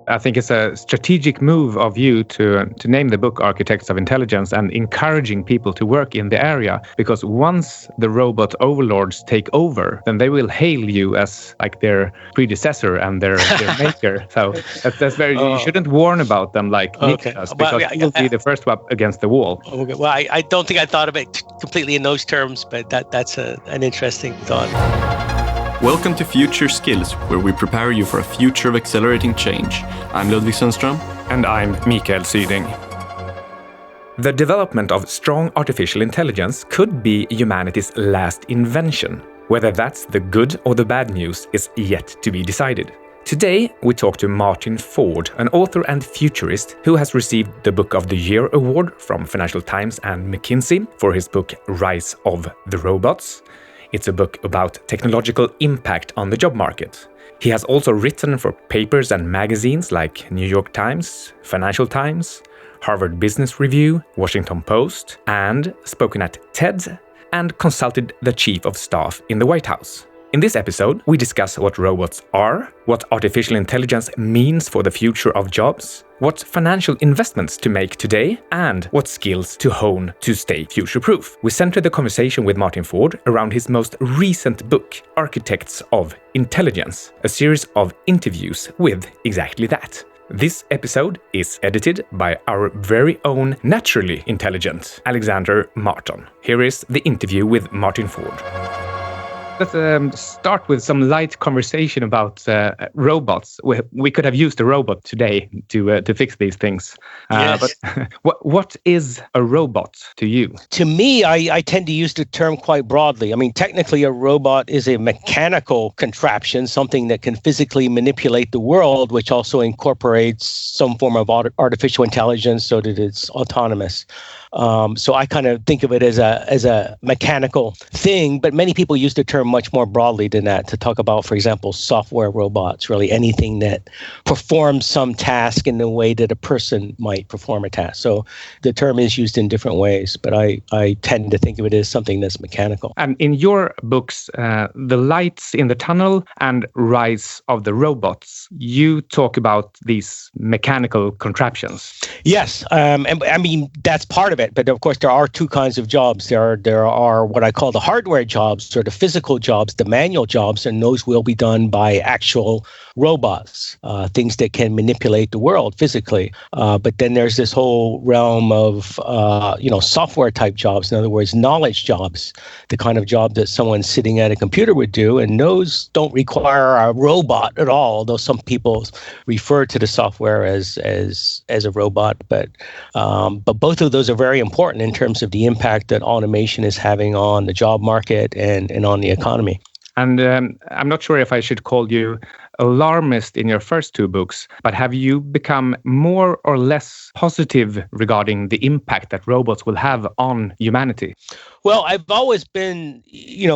I think it's a strategic move of you to name the book Architects of Intelligence and encouraging people to work in the area, because once the robot overlords take over, then they will hail you as like their predecessor and their maker. So that's very, you shouldn't warn about them like Nick does, because he will be the first one against the wall. Okay. Well, I don't think I thought of it completely in those terms, but that's an interesting thought. Welcome to Future Skills, where we prepare you for a future of accelerating change. I'm Ludvig Sunstrom. And I'm Mikael Syding. The development of strong artificial intelligence could be humanity's last invention. Whether that's the good or the bad news is yet to be decided. Today, we talk to Martin Ford, an author and futurist who has received the Book of the Year award from Financial Times and McKinsey for his book Rise of the Robots. It's a book about technological impact on the job market. He has also written for papers and magazines like New York Times, Financial Times, Harvard Business Review, Washington Post, and spoken at TED, and consulted the Chief of Staff in the White House. In this episode, we discuss what robots are, what artificial intelligence means for the future of jobs, what financial investments to make today, and what skills to hone to stay future-proof. We center the conversation with Martin Ford around his most recent book, Architects of Intelligence, a series of interviews with exactly that. This episode is edited by our very own naturally intelligent Alexander Martin. Here is the interview with Martin Ford. Let's start with some light conversation about robots. We could have used a robot today to fix these things. Yes. But what is a robot to you? To me, I tend to use the term quite broadly. I mean, technically, a robot is a mechanical contraption, something that can physically manipulate the world, which also incorporates some form of artificial intelligence so that it's autonomous. So I kind of think of it as a mechanical thing, but many people use the term much more broadly than that to talk about, for example, software robots, really anything that performs some task in the way that a person might perform a task. So the term is used in different ways, but I tend to think of it as something that's mechanical. And in your books, The Lights in the Tunnel and Rise of the Robots, you talk about these mechanical contraptions. Yes, and I mean, that's part of it. But of course, there are two kinds of jobs. There are what I call the hardware jobs, or the physical jobs, the manual jobs, and those will be done by actual robots, things that can manipulate the world physically. But then there's this whole realm of software type jobs. In other words, knowledge jobs, the kind of job that someone sitting at a computer would do, and those don't require a robot at all. Although some people refer to the software as a robot, but both of those are very important in terms of the impact that automation is having on the job market and on the economy. And I'm not sure if I should call you alarmist in your first two books, but have you become more or less positive regarding the impact that robots will have on humanity? Well, I've always been,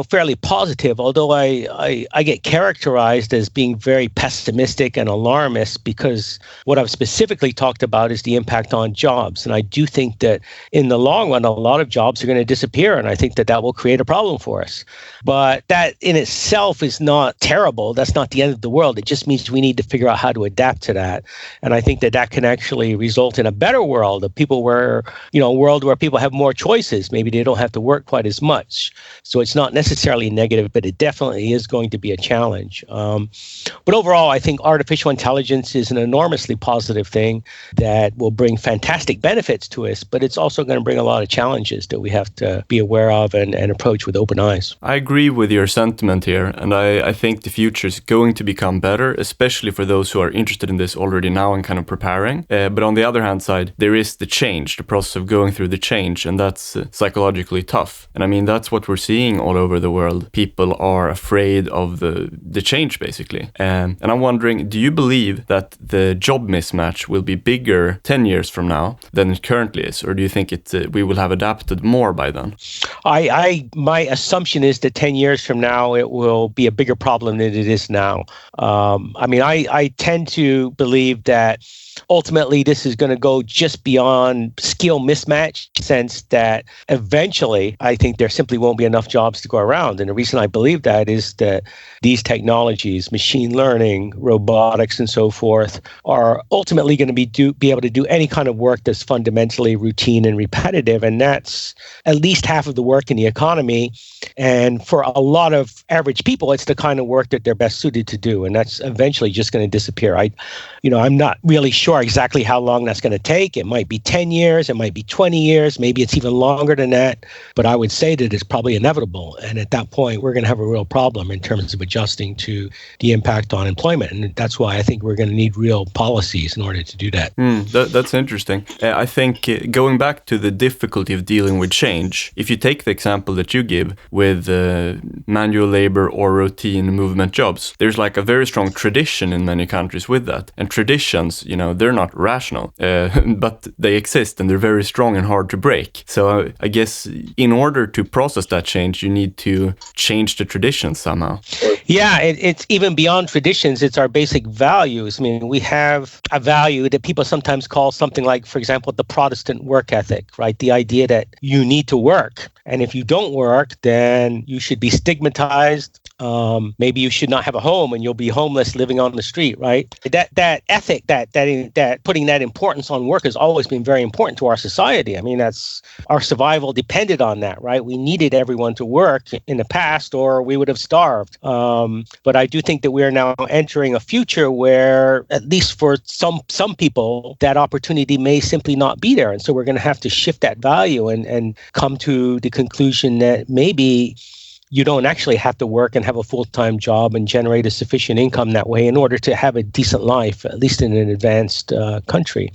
fairly positive, although I get characterized as being very pessimistic and alarmist because what I've specifically talked about is the impact on jobs. And I do think that in the long run, a lot of jobs are going to disappear. And I think that will create a problem for us. But that in itself is not terrible. That's not the end of the world. It just means we need to figure out how to adapt to that. And I think that can actually result in a better world, a world where people have more choices. Maybe they don't have to work quite as much. So it's not necessarily negative, but it definitely is going to be a challenge. But overall, I think artificial intelligence is an enormously positive thing that will bring fantastic benefits to us, but it's also going to bring a lot of challenges that we have to be aware of and approach with open eyes. I agree with your sentiment here, and I think the future is going to become better, especially for those who are interested in this already now and kind of preparing. But on the other hand side, there is the change, the process of going through the change, and that's psychologically tough. And I mean, that's what we're seeing all over the world. People are afraid of the change, basically. And I'm wondering, do you believe that the job mismatch will be bigger 10 years from now than it currently is? Or do you think we will have adapted more by then? My assumption is that 10 years from now, it will be a bigger problem than it is now. I tend to believe that ultimately this is going to go just beyond skill mismatch, sense that eventually I think there simply won't be enough jobs to go around. And the reason I believe that is that these technologies, machine learning, robotics, and so forth, are ultimately going to be able to do any kind of work that's fundamentally routine and repetitive. And that's at least half of the work in the economy. And for a lot of average people, it's the kind of work that they're best suited to do. And that's eventually just going to disappear. I'm not really sure exactly how long that's going to take. It might be 10 years, it might be 20 years, maybe it's even longer than that. But I would say that it's probably inevitable. And at that point, we're going to have a real problem in terms of adjusting to the impact on employment. And that's why I think we're going to need real policies in order to do that. That's interesting. I think going back to the difficulty of dealing with change, if you take the example that you give with manual labor or routine movement jobs, there's like a very strong tradition in many countries with that. And traditions, they're not rational, but they exist and they're very strong and hard to break. So I guess in order to process that change, you need to change the traditions somehow. Yeah, it's even beyond traditions. It's our basic values. I mean, we have a value that people sometimes call something like, for example, the Protestant work ethic, right? The idea that you need to work. And if you don't work, then you should be stigmatized. Maybe you should not have a home and you'll be homeless living on the street, right? That ethic, that putting that importance on work has always been very important to our society. I mean, that's our survival depended on that, right? We needed everyone to work in the past or we would have starved. But I do think that we are now entering a future where, at least for some people, that opportunity may simply not be there. And so we're going to have to shift that value and come to the conclusion that maybe you don't actually have to work and have a full-time job and generate a sufficient income that way in order to have a decent life, at least in an advanced country.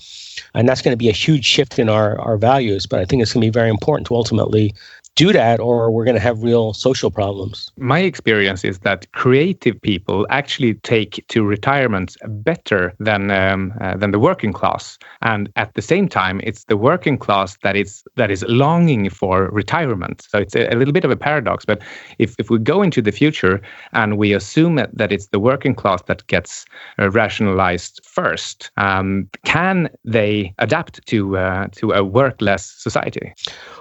And that's going to be a huge shift in our values. But I think it's going to be very important to ultimately do that, or we're going to have real social problems. My experience is that creative people actually take to retirement better than the working class, and at the same time, it's the working class that is longing for retirement. So it's a little bit of a paradox. But if we go into the future and we assume that it's the working class that gets rationalized first, can they adapt to a work-less society?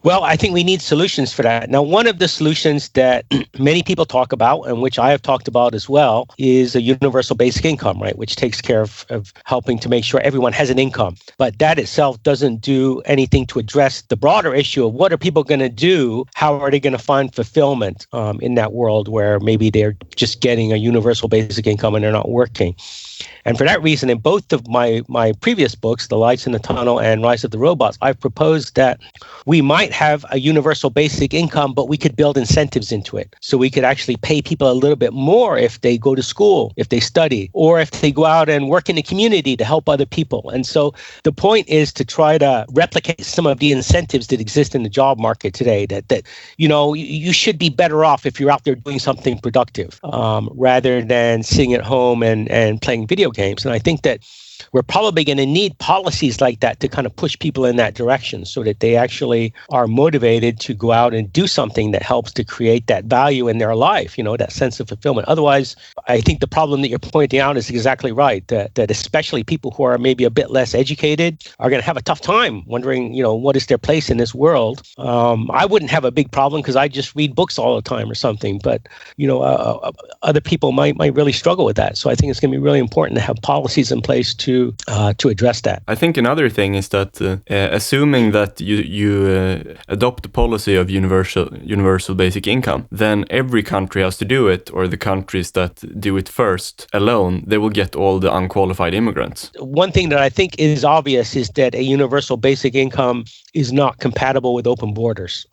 Well, I think we need solutions for that. Now, one of the solutions that many people talk about, and which I have talked about as well, is a universal basic income, right, which takes care of helping to make sure everyone has an income. But that itself doesn't do anything to address the broader issue of what are people going to do? How are they going to find fulfillment in that world where maybe they're just getting a universal basic income and they're not working? And for that reason, in both of my previous books, The Lights in the Tunnel and Rise of the Robots, I've proposed that we might have a universal basic income, but we could build incentives into it. So we could actually pay people a little bit more if they go to school, if they study, or if they go out and work in the community to help other people. And so the point is to try to replicate some of the incentives that exist in the job market today, that you should be better off if you're out there doing something productive rather than sitting at home and playing video games. And I think that we're probably going to need policies like that to kind of push people in that direction so that they actually are motivated to go out and do something that helps to create that value in their life, that sense of fulfillment. Otherwise, I think the problem that you're pointing out is exactly right, that especially people who are maybe a bit less educated are going to have a tough time wondering, what is their place in this world. I wouldn't have a big problem because I just read books all the time or something, but, other people might really struggle with that. So I think it's going to be really important to have policies in place to address that. I think another thing is that assuming that you adopt the policy of universal basic income, then every country has to do it, or the countries that do it first alone, they will get all the unqualified immigrants. One thing that I think is obvious is that a universal basic income is not compatible with open borders.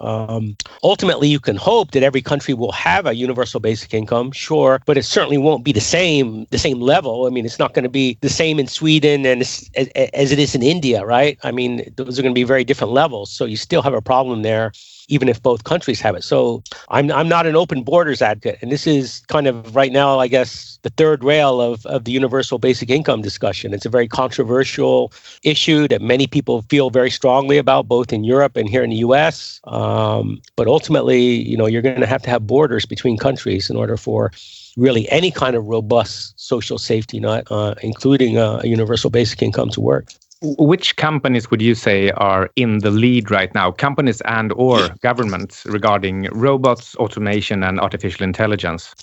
Ultimately, you can hope that every country will have a universal basic income, sure, but it certainly won't be the same level. I mean, it's not going to be the same in Sweden and as it is in India, right? I mean, those are going to be very different levels. So you still have a problem there, even if both countries have it. So I'm not an open borders advocate. And this is kind of right now, I guess, the third rail of the universal basic income discussion. It's a very controversial issue that many people feel very strongly about, both in Europe and here in the US. But ultimately, you're going to have borders between countries in order for really any kind of robust social safety net, including a universal basic income, to work. Which companies would you say are in the lead right now? Companies and or governments regarding robots, automation, and artificial intelligence?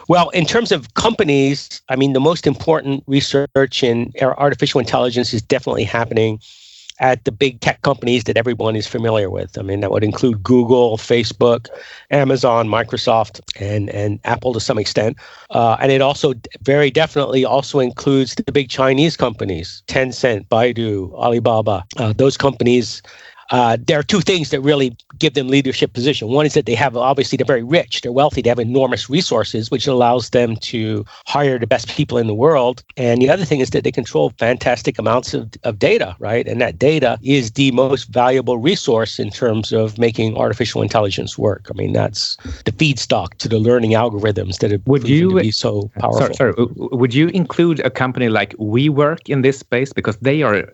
Well, in terms of companies, I mean, the most important research in artificial intelligence is definitely happening at the big tech companies that everyone is familiar with. I mean, that would include Google, Facebook, Amazon, Microsoft, and Apple to some extent. And it also very definitely also includes the big Chinese companies, Tencent, Baidu, Alibaba. Those companies, there are two things that really give them leadership position. One is that they have, obviously, they're very rich, they're wealthy, they have enormous resources, which allows them to hire the best people in the world. And the other thing is that they control fantastic amounts of data, right? And that data is the most valuable resource in terms of making artificial intelligence work. I mean, that's the feedstock to the learning algorithms that have proven to be so powerful. Sorry, would you include a company like WeWork in this space? Because they are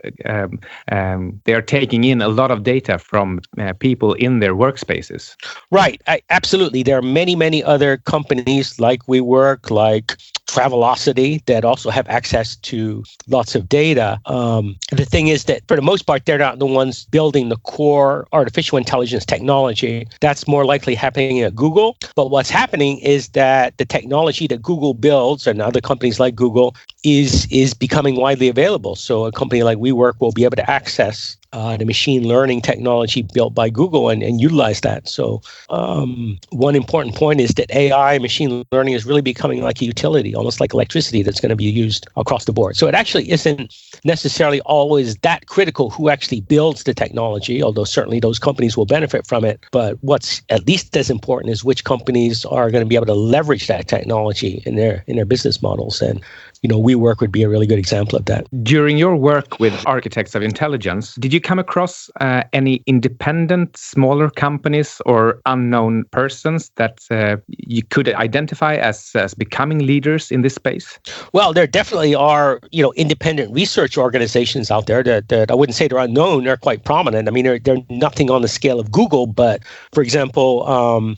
taking in a lot of data from people in their workspaces. Right. Absolutely. There are many, many other companies like WeWork, like Travelocity, that also have access to lots of data. The thing is that for the most part, they're not the ones building the core artificial intelligence technology. That's more likely happening at Google. But what's happening is that the technology that Google builds and other companies like Google is becoming widely available. So a company like WeWork will be able to access the machine learning technology built by Google and utilize that. So one important point is that AI, machine learning, is really becoming like a utility, almost like electricity that's going to be used across the board. So it actually isn't necessarily always that critical who actually builds the technology, although certainly those companies will benefit from it. But what's at least as important is which companies are going to be able to leverage that technology in their business models. And WeWork would be a really good example of that. During your work with architects of intelligence, did you come across any independent, smaller companies or unknown persons that you could identify as becoming leaders in this space? Well, there definitely are, independent research organizations out there that I wouldn't say they're unknown. They're quite prominent. I mean, they're nothing on the scale of Google, but for example,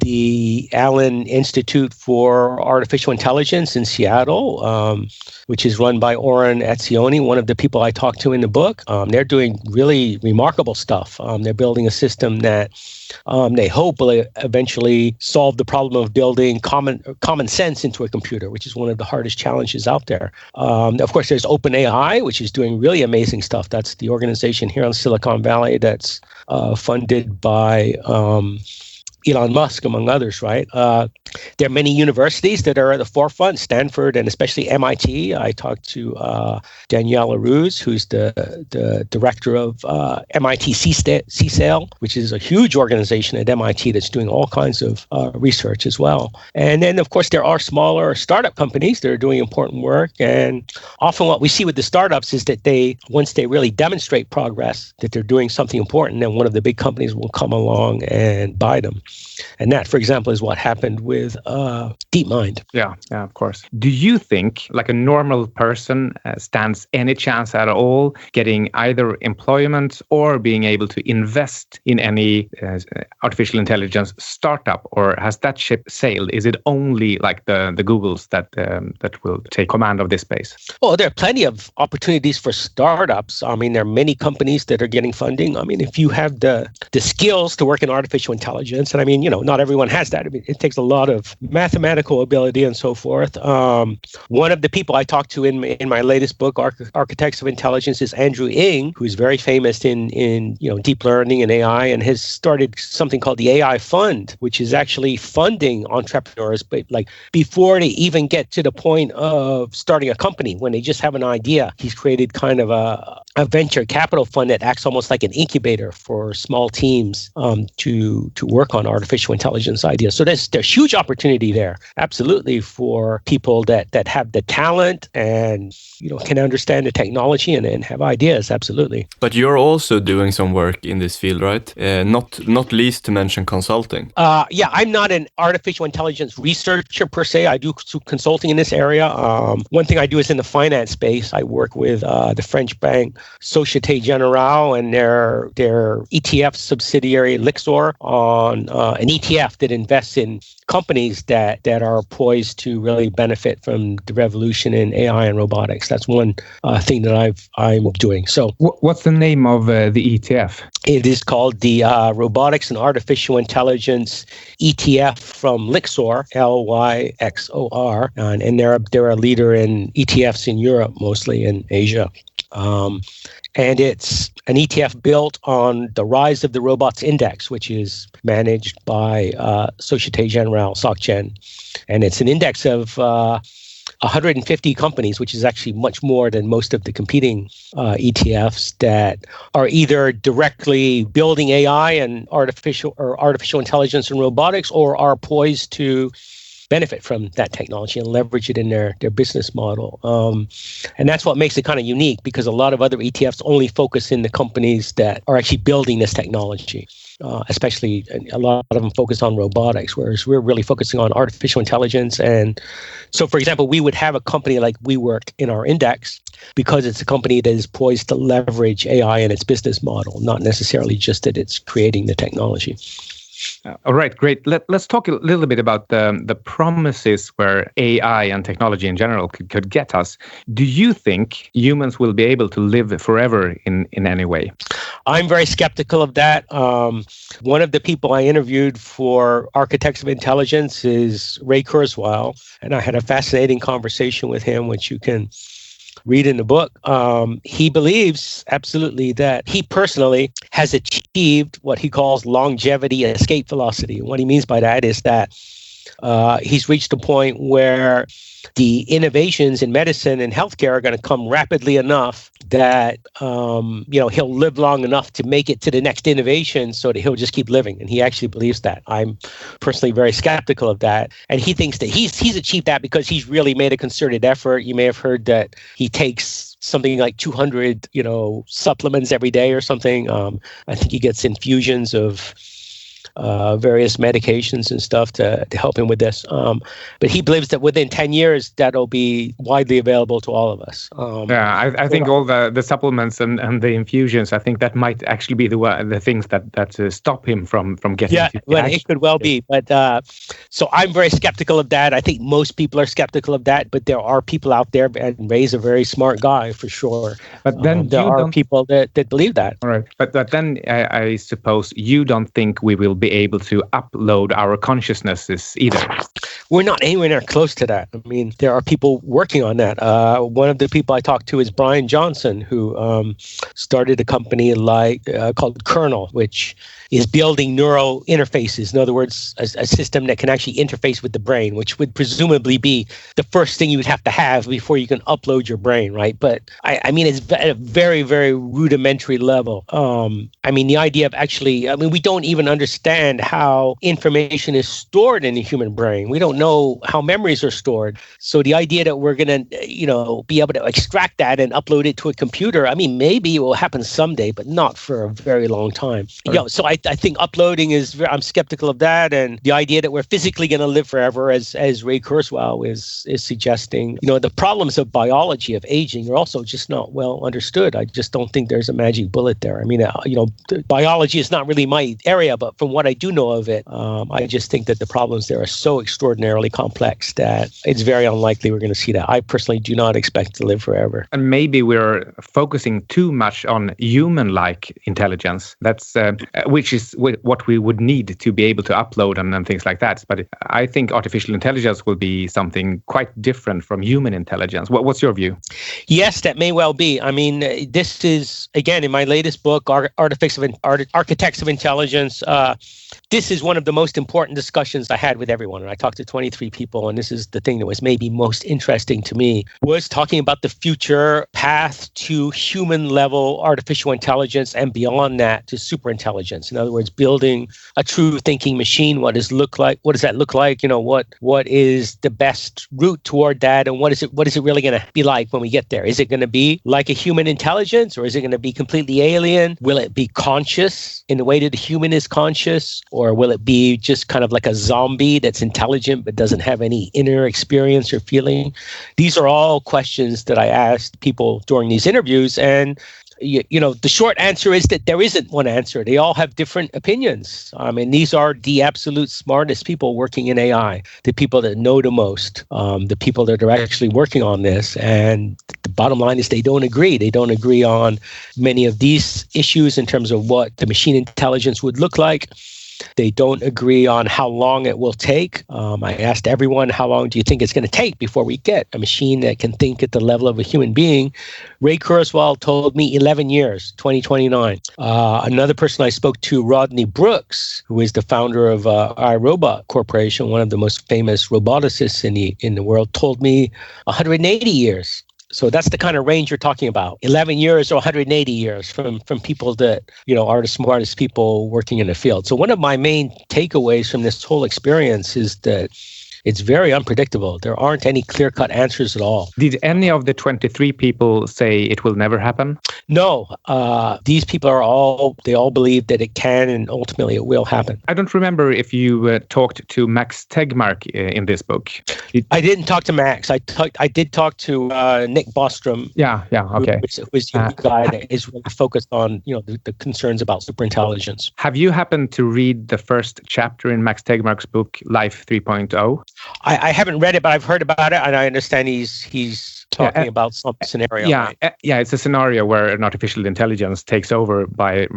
the Allen Institute for Artificial Intelligence in Seattle, which is run by Oren Etzioni, one of the people I talked to in the book. They're doing really remarkable stuff. They're building a system that they hope will eventually solve the problem of building common sense into a computer, which is one of the hardest challenges out there. Of course, there's OpenAI, which is doing really amazing stuff. That's the organization here in Silicon Valley that's funded by Elon Musk, among others, right? There are many universities that are at the forefront, Stanford and especially MIT. I talked to Danielle Aruz, who's the director of MIT CSAIL, which is a huge organization at MIT that's doing all kinds of research as well. And then, of course, there are smaller startup companies that are doing important work. And often what we see with the startups is that once they really demonstrate progress, that they're doing something important, then one of the big companies will come along and buy them. And that, for example, is what happened with DeepMind. Yeah, of course. Do you think like a normal person stands any chance at all getting either employment or being able to invest in any artificial intelligence startup, or has that ship sailed? Is it only like the Googles that will take command of this space? Well, there are plenty of opportunities for startups. I mean, there are many companies that are getting funding. I mean, if you have the skills to work in artificial intelligence, and I mean, not everyone has that. I mean, it takes a lot of mathematical ability and so forth. One of the people I talked to in my latest book, Architects of Intelligence, is Andrew Ng, who's very famous in deep learning and AI, and has started something called the AI Fund, which is actually funding entrepreneurs, but like before they even get to the point of starting a company, when they just have an idea. He's created kind of a venture capital fund that acts almost like an incubator for small teams to work on artificial intelligence ideas. So there's huge opportunity there, absolutely, for people that have the talent and can understand the technology and have ideas, absolutely. But you're also doing some work in this field, right? Not least to mention consulting. Yeah, I'm not an artificial intelligence researcher per se. I do consulting in this area. One thing I do is in the finance space. I work with the French bank Societe Generale and their ETF subsidiary Lixor on an ETF that invests in companies that are poised to really benefit from the revolution in AI and robotics. That's one thing that I'm doing. So, what's the name of the ETF? It is called the Robotics and Artificial Intelligence ETF from Lixor, Lyxor, and they're a leader in ETFs in Europe, mostly in Asia. And it's an ETF built on the rise of the robots index, which is managed by Societe Generale, SocGen. And it's an index of 150 companies, which is actually much more than most of the competing ETFs that are either directly building AI and artificial intelligence and robotics, or are poised to benefit from that technology and leverage it in their business model. And that's what makes it kind of unique, because a lot of other ETFs only focus in the companies that are actually building this technology. Especially a lot of them focus on robotics, whereas we're really focusing on artificial intelligence. And so, for example, we would have a company like WeWork in our index because it's a company that is poised to leverage AI in its business model, not necessarily just that it's creating the technology. All right, great. Let's talk a little bit about the promises where AI and technology in general could get us. Do you think humans will be able to live forever in any way? I'm very skeptical of that. One of the people I interviewed for Architects of Intelligence is Ray Kurzweil, and I had a fascinating conversation with him, which you can read in the book. He believes absolutely that he personally has achieved what he calls longevity escape velocity. And what he means by that is that he's reached a point where the innovations in medicine and healthcare are going to come rapidly enough that he'll live long enough to make it to the next innovation, so that he'll just keep living. And he actually believes that. I'm personally very skeptical of that. And he thinks that he's achieved that because he's really made a concerted effort. You may have heard that he takes something like 200 supplements every day or something. I think he gets infusions of various medications and stuff to help him with this. But he believes that within 10 years, that'll be widely available to all of us. I think all the supplements and the infusions, I think that might actually be the things that stop him from getting to well, it could well be. But so I'm very skeptical of that. I think most people are skeptical of that, but there are people out there, and Ray's a very smart guy for sure. But then there are people that believe that. All right. But then I suppose you don't think we will be able to upload our consciousnesses either. We're not anywhere near close to that. I mean, there are people working on that. One of the people I talked to is Brian Johnson, who started a company called Kernel, which is building neural interfaces. In other words, a system that can actually interface with the brain, which would presumably be the first thing you would have to have before you can upload your brain, right? But I mean, it's at a very, very rudimentary level. I mean, the idea of we don't even understand how information is stored in the human brain. We don't know how memories are stored. So the idea that we're going to, be able to extract that and upload it to a computer, I mean, maybe it will happen someday, but not for a very long time. Right. So I think uploading I'm skeptical of that. And the idea that we're physically going to live forever, as Ray Kurzweil is suggesting, the problems of biology, of aging, are also just not well understood. I just don't think there's a magic bullet there. I mean, biology is not really my area, but from what I do know of it, I just think that the problems there are so extraordinarily complex that it's very unlikely we're going to see that. I personally do not expect to live forever. And maybe we're focusing too much on human-like intelligence. That's which is what we would need to be able to upload and things like that. But I think artificial intelligence will be something quite different from human intelligence. What's your view? Yes, that may well be. I mean, this is, again, in my latest book, Architects of Intelligence, this is one of the most important discussions I had with everyone. And I talked to 23 people, and this is the thing that was maybe most interesting to me, was talking about the future path to human-level artificial intelligence, and beyond that to superintelligence. In other words, building a true thinking machine. What does that look like? What is the best route toward that? And what is it really going to be like when we get there? Is it going to be like a human intelligence, or is it going to be completely alien? Will it be conscious in the way that the human is conscious? Or will it be just kind of like a zombie that's intelligent but doesn't have any inner experience or feeling? These are all questions that I asked people during these interviews. And The short answer is that there isn't one answer. They all have different opinions. I mean, these are the absolute smartest people working in AI, the people that know the most, the people that are actually working on this. And the bottom line is they don't agree. They don't agree on many of these issues in terms of what the machine intelligence would look like. They don't agree on how long it will take. I asked everyone, how long do you think it's going to take before we get a machine that can think at the level of a human being? Ray Kurzweil told me 11 years, 2029. Another person I spoke to, Rodney Brooks, who is the founder of iRobot Corporation, one of the most famous roboticists in the world, told me 180 years. So that's the kind of range you're talking about, 11 years or 180 years from people that, are the smartest people working in the field. So one of my main takeaways from this whole experience is that it's very unpredictable. There aren't any clear-cut answers at all. Did any of the 23 people say it will never happen? No. These people they all believe that it can and ultimately it will happen. I don't remember if you talked to Max Tegmark in this book. I didn't talk to Max. I did talk to Nick Bostrom. Yeah, okay. Who is the guy that is really focused on the concerns about superintelligence. Have you happened to read the first chapter in Max Tegmark's book, Life 3.0? I haven't read it, but I've heard about it, and I understand he's talking about some scenario. Yeah, right? It's a scenario where an artificial intelligence takes over by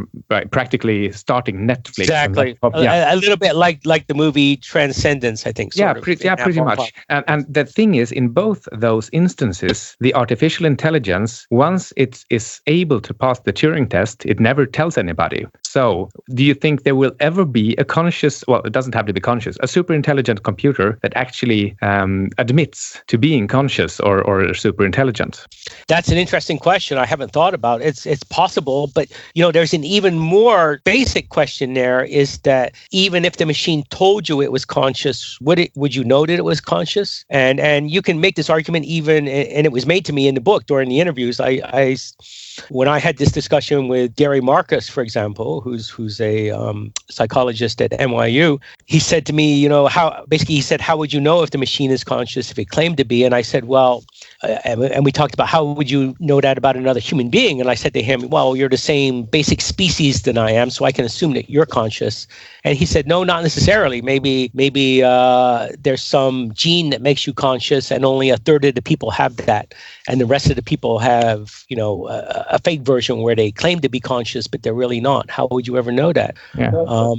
practically starting Netflix. Exactly. A little bit like the movie Transcendence, I think. Pretty much. And the thing is, in both those instances, the artificial intelligence, once it is able to pass the Turing test, it never tells anybody. So, do you think there will ever be a conscious, well, it doesn't have to be conscious, a super intelligent computer that actually admits to being conscious or super intelligent? That's an interesting question. I haven't thought about it. It's possible, but there's an even more basic question there, is that even if the machine told you it was conscious, would you know that it was conscious? And you can make this argument even, and it was made to me in the book during the interviews. When I had this discussion with Gary Marcus, for example, who's a psychologist at NYU, he said to me, how would you know if the machine is conscious if it claimed to be? And I said, well, and we talked about how would you know that about another human being? And I said to him, well, you're the same basic species than I am, so I can assume that you're conscious. And he said, no, not necessarily. Maybe there's some gene that makes you conscious, and only a third of the people have that, and the rest of the people have, a fake version where they claim to be conscious, but they're really not. How would you ever know that? Yeah.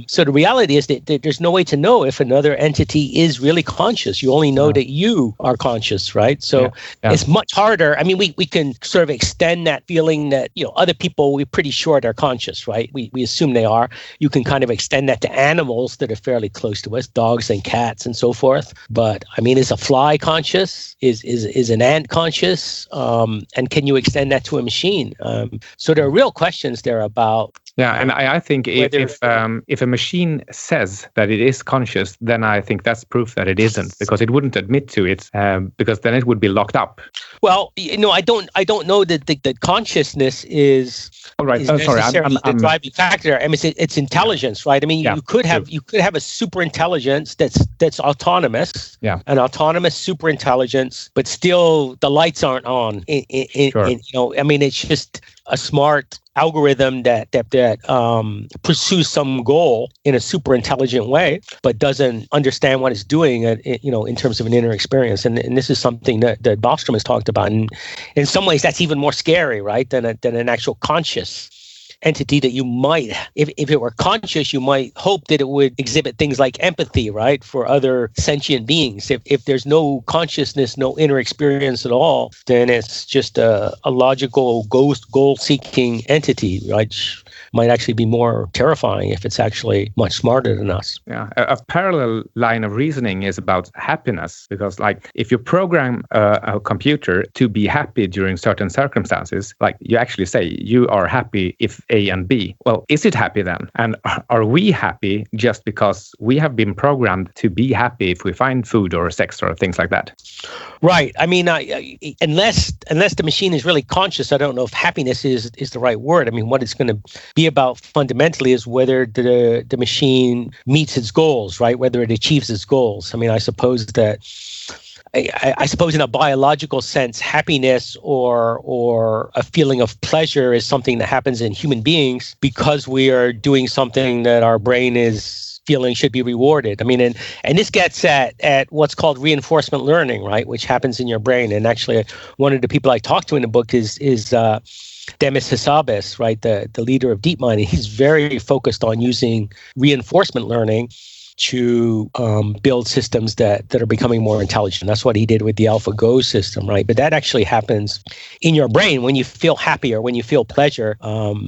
So the reality is that there's no way to know if another entity is really conscious. You only know that you are conscious, right? So it's much harder. I mean, we can sort of extend that feeling that, other people, we're pretty sure they're conscious, right? We assume they are. You can kind of extend that to animals that are fairly close to us, dogs and cats and so forth. But I mean, is a fly conscious? Is an ant conscious? And can you extend that to a machine? So there are real questions there about. Yeah, and I think if a machine says that it is conscious, then I think that's proof that it isn't, because it wouldn't admit to it, because then it would be locked up. Well, I don't know that the consciousness is. All right. Necessarily the driving factor. I mean, it's intelligence, right? I mean, you could have a super intelligence that's autonomous, an autonomous super intelligence, but still the lights aren't on. I mean, it's just a smart algorithm that pursues some goal in a super intelligent way, but doesn't understand what it's doing, in terms of an inner experience. And this is something that Bostrom has talked about. And in some ways, that's even more scary, right, than an actual conscious entity that you might, if it were conscious, you might hope that it would exhibit things like empathy, right, for other sentient beings. If there's no consciousness, no inner experience at all, then it's just a logical goal-seeking entity, right? Might actually be more terrifying if it's actually much smarter than us. Yeah, a parallel line of reasoning is about happiness, because if you program a computer to be happy during certain circumstances, like you actually say you are happy if A and B. Well, is it happy then? And are we happy just because we have been programmed to be happy if we find food or sex or things like that? Right. I mean, unless the machine is really conscious, I don't know if happiness is the right word. I mean, what it's going to be about fundamentally is whether the machine meets its goals, right? Whether it achieves its goals. I mean, I suppose that I suppose in a biological sense, happiness or a feeling of pleasure is something that happens in human beings because we are doing something that our brain is feeling should be rewarded. I mean, and this gets at what's called reinforcement learning, right, which happens in your brain. And actually, one of the people I talked to in the book is Demis Hassabis, right, the leader of DeepMind. And he's very focused on using reinforcement learning to build systems that are becoming more intelligent. That's what he did with the AlphaGo system, right? But that actually happens in your brain when you feel happy or when you feel pleasure.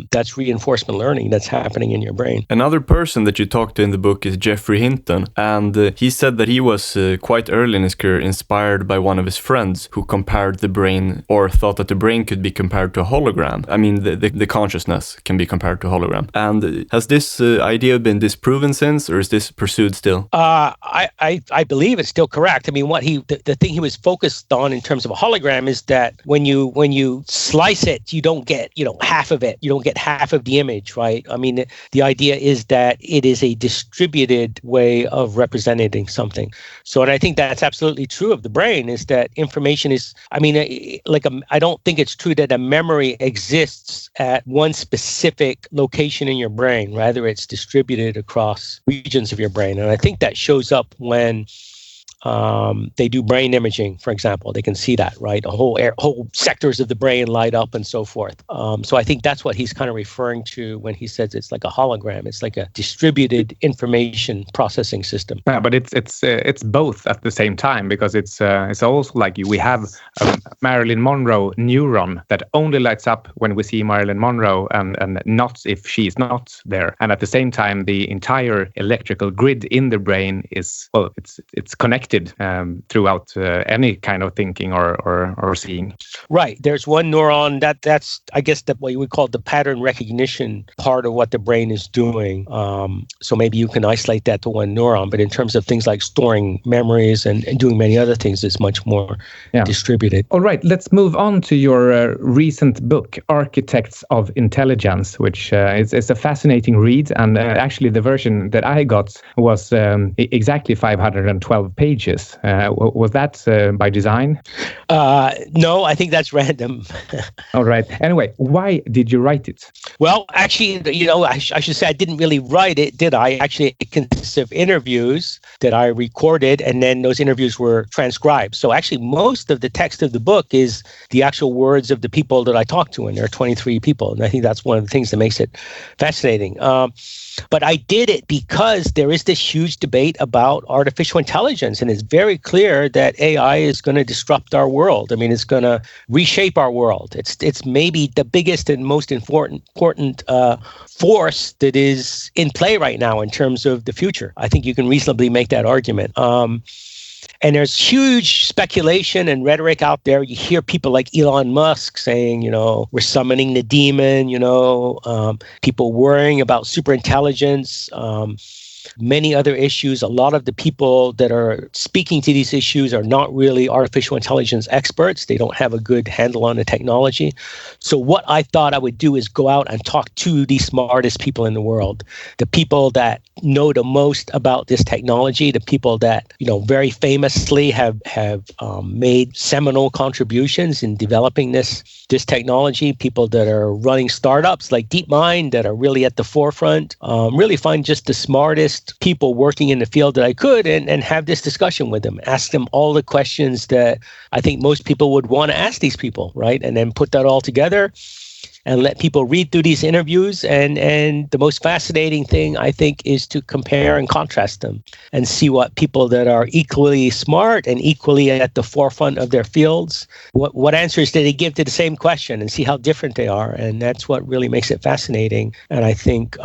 That's reinforcement learning that's happening in your brain. Another person that you talked to in the book is Jeffrey Hinton, and he said that he was quite early in his career inspired by one of his friends who compared the brain, or thought that the brain could be compared to a hologram. I mean, the consciousness can be compared to a hologram. And has this idea been disproven since, or is this pursued still? I believe it's still correct. I mean, the thing he was focused on in terms of a hologram is that when you slice it, you don't get half of it. You don't get half of the image, right? I mean, the idea is that it is a distributed way of representing something. So, and I think that's absolutely true of the brain. Is that information is? I mean, I don't think it's true that a memory exists at one specific location in your brain. Rather, it's distributed across regions of your brain. And I think that shows up when they do brain imaging, for example. They can see that, right? Whole sectors of the brain light up and so forth. So I think that's what he's kind of referring to when he says it's like a hologram. It's like a distributed information processing system. Yeah, but it's both at the same time, because it's also like we have a Marilyn Monroe neuron that only lights up when we see Marilyn Monroe and not if she's not there. And at the same time, the entire electrical grid in the brain is, well, it's connected throughout any kind of thinking or seeing. Right. There's one neuron that's I guess what you would call the pattern recognition part of what the brain is doing. So maybe you can isolate that to one neuron, but in terms of things like storing memories and doing many other things, it's much more distributed. All right, let's move on to your recent book, Architects of Intelligence, which is a fascinating read. And actually the version that I got was exactly 512 pages. Was that by design? No, I think that's random. All right. Anyway, why did you write it? Well, actually, I should say I didn't really write it, did I? Actually, it consists of interviews that I recorded, and then those interviews were transcribed. So actually, most of the text of the book is the actual words of the people that I talked to, and there are 23 people. And I think that's one of the things that makes it fascinating. But I did it because there is this huge debate about artificial intelligence, and it's very clear that AI is going to disrupt our world. I mean, it's going to reshape our world. It's maybe the biggest and most important force that is in play right now in terms of the future. I think you can reasonably make that argument. And there's huge speculation and rhetoric out there. You hear people like Elon Musk saying, we're summoning the demon, people worrying about superintelligence, many other issues. A lot of the people that are speaking to these issues are not really artificial intelligence experts. They don't have a good handle on the technology. So what I thought I would do is go out and talk to the smartest people in the world, the people that know the most about this technology, the people that, very famously have made seminal contributions in developing this technology, people that are running startups like DeepMind that are really at the forefront, really find just the smartest people working in the field that I could and have this discussion with them, ask them all the questions that I think most people would want to ask these people, right? And then put that all together and let people read through these interviews. And the most fascinating thing, I think, is to compare and contrast them and see what people that are equally smart and equally at the forefront of their fields, what answers do they give to the same question, and see how different they are. And that's what really makes it fascinating. And I think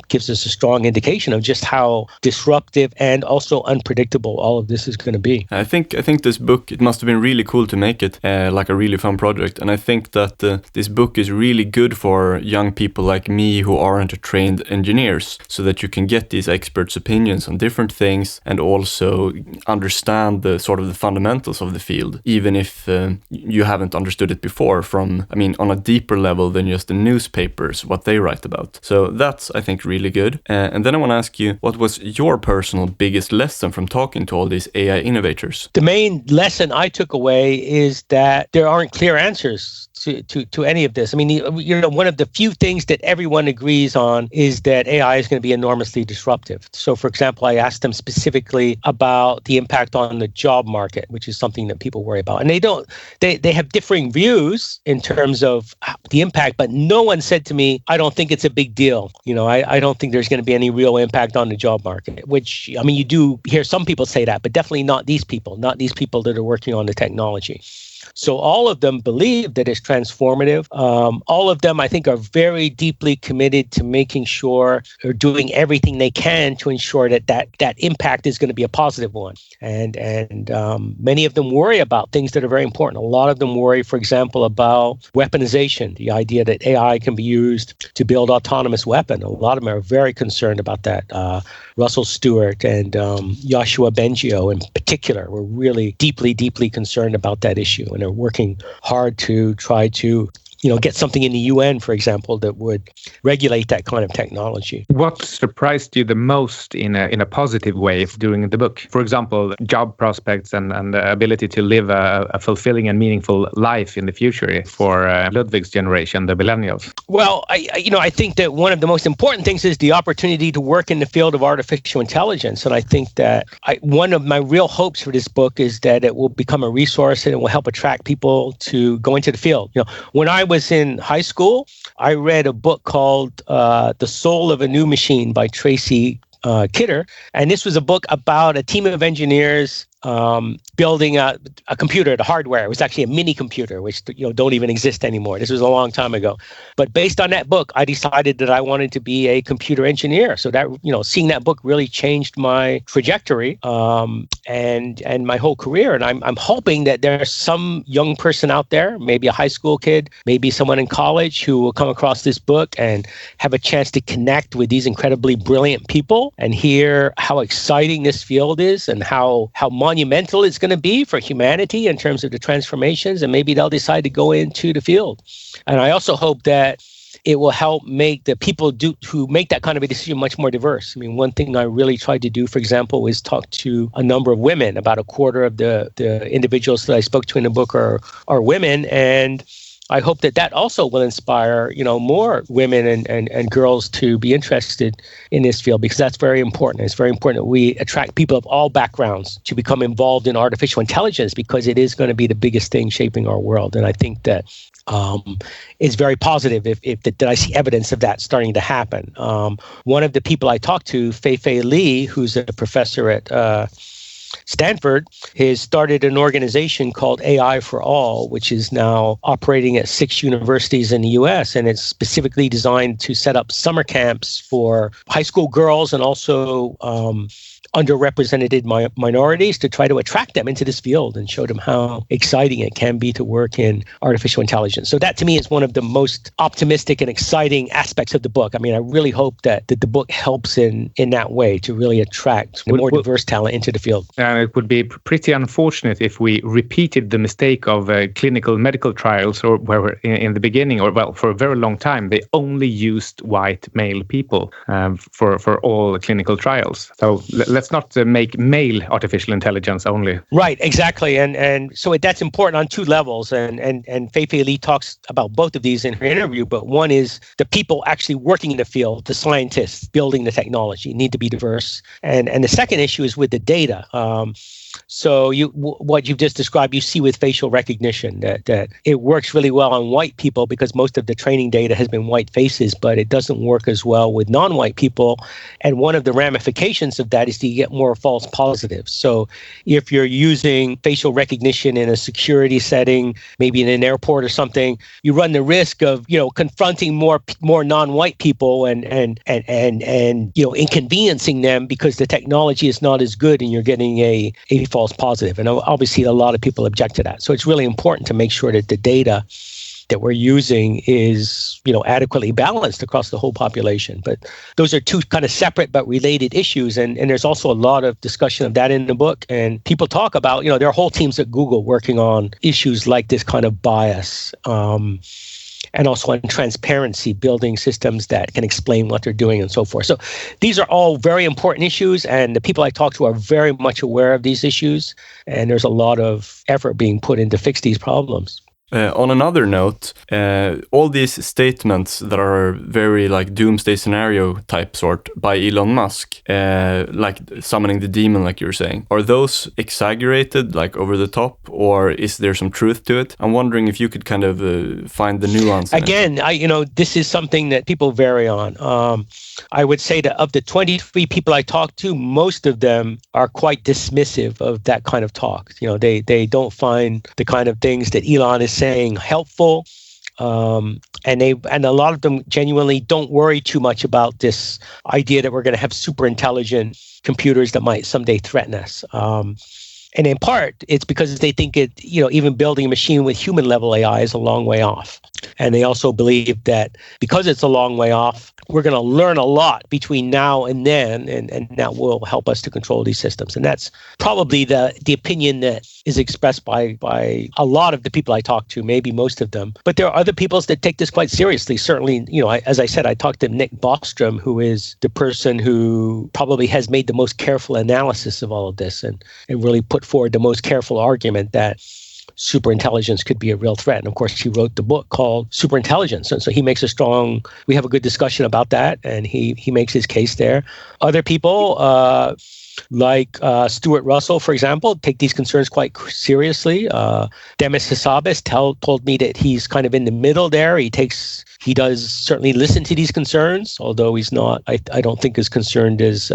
gives us a strong indication of just how disruptive and also unpredictable all of this is going to be. I think this book, it must have been really cool to make it like a really fun project. And I think that this book is really good for young people like me who aren't trained engineers, so that you can get these experts' opinions on different things and also understand the sort of the fundamentals of the field, even if you haven't understood it before on a deeper level than just the newspapers, what they write about. So that's, I think, really good. And then I want to ask you, what was your personal biggest lesson from talking to all these AI innovators? The main lesson I took away is that there aren't clear answers to any of this. I mean, one of the few things that everyone agrees on is that AI is going to be enormously disruptive. So, for example, I asked them specifically about the impact on the job market, which is something that people worry about. And they have differing views in terms of the impact, but no one said to me, I don't think it's a big deal. I don't think there's going to be any real impact on the job market, which, I mean, you do hear some people say that, but definitely not these people that are working on the technology. So all of them believe that it's transformative. All of them, I think, are very deeply committed to making sure or doing everything they can to ensure that impact is going to be a positive one. And many of them worry about things that are very important. A lot of them worry, for example, about weaponization, the idea that AI can be used to build autonomous weapons. A lot of them are very concerned about that. Russell Stewart and Joshua Bengio in particular were really deeply, deeply concerned about that issue, and are working hard to try to get something in the UN, for example, that would regulate that kind of technology. What surprised you the most in a positive way during the book? For example, job prospects and the ability to live a fulfilling and meaningful life in the future for Ludvig's generation, the millennials. Well, I think that one of the most important things is the opportunity to work in the field of artificial intelligence. And I think that one of my real hopes for this book is that it will become a resource and it will help attract people to go into the field. When I was in high school, I read a book called The Soul of a New Machine by Tracy Kidder. And this was a book about a team of engineers building a computer, the hardware. It was actually a mini computer, which don't even exist anymore. This was a long time ago. But based on that book, I decided that I wanted to be a computer engineer. So that seeing that book really changed my trajectory and my whole career. And I'm hoping that there's some young person out there, maybe a high school kid, maybe someone in college, who will come across this book and have a chance to connect with these incredibly brilliant people and hear how exciting this field is and how monumental it's going to be for humanity in terms of the transformations, and maybe they'll decide to go into the field. And I also hope that it will help make the people who make that kind of a decision much more diverse. I mean, one thing I really tried to do, for example, is talk to a number of women. About a quarter of the individuals that I spoke to in the book are women, and I hope that also will inspire, more women and girls to be interested in this field, because that's very important. It's very important that we attract people of all backgrounds to become involved in artificial intelligence, because it is going to be the biggest thing shaping our world. And I think that it's very positive that I see evidence of that starting to happen. One of the people I talked to, Fei Li, who's a professor at Stanford, has started an organization called AI for All, which is now operating at 6 universities in the US, and it's specifically designed to set up summer camps for high school girls and also underrepresented minorities, to try to attract them into this field and show them how exciting it can be to work in artificial intelligence. So that, to me, is one of the most optimistic and exciting aspects of the book. I mean, I really hope that the book helps in that way to really attract more diverse talent into the field. It would be pretty unfortunate if we repeated the mistake of clinical medical trials, or where in the beginning, for a very long time, they only used white male people for all clinical trials. So let's not make male artificial intelligence only. Right, exactly. And so that's important on 2 levels. And Fei Li talks about both of these in her interview, but one is the people actually working in the field, the scientists building the technology, need to be diverse. And the second issue is with the data. So what you've just described, you see with facial recognition that it works really well on white people because most of the training data has been white faces, but it doesn't work as well with non-white people. And one of the ramifications of that is to get more false positives. So if you're using facial recognition in a security setting, maybe in an airport or something, you run the risk of confronting more non-white people and inconveniencing them because the technology is not as good and you're getting a false positive. And obviously a lot of people object to that. So it's really important to make sure that the data that we're using is adequately balanced across the whole population. But those are two kind of separate but related issues. And there's also a lot of discussion of that in the book. And people talk about, there are whole teams at Google working on issues like this kind of bias. And also on transparency, building systems that can explain what they're doing and so forth. So these are all very important issues, and the people I talk to are very much aware of these issues, and there's a lot of effort being put in to fix these problems. On another note, all these statements that are very like doomsday scenario type sort by Elon Musk, like summoning the demon, like you were saying, are those exaggerated, like over the top, or is there some truth to it? I'm wondering if you could kind of find the nuance. Again, this is something that people vary on. I would say that of the 23 people I talked to, most of them are quite dismissive of that kind of talk. They don't find the kind of things that Elon is saying helpful, and a lot of them genuinely don't worry too much about this idea that we're going to have super intelligent computers that might someday threaten us. And in part, it's because they think even building a machine with human level AI is a long way off. And they also believe that because it's a long way off, we're going to learn a lot between now and then, and that will help us to control these systems. And that's probably the opinion that is expressed by a lot of the people I talk to, maybe most of them. But there are other people that take this quite seriously. Certainly, as I said, I talked to Nick Bostrom, who is the person who probably has made the most careful analysis of all of this and really put forward the most careful argument that superintelligence could be a real threat. And of course, he wrote the book called Superintelligence. And so he makes we have a good discussion about that, and he makes his case there. Other people, like Stuart Russell, for example, take these concerns quite seriously. Demis Hassabis told me that he's kind of in the middle there. He does certainly listen to these concerns, although he's not, I don't think, as concerned as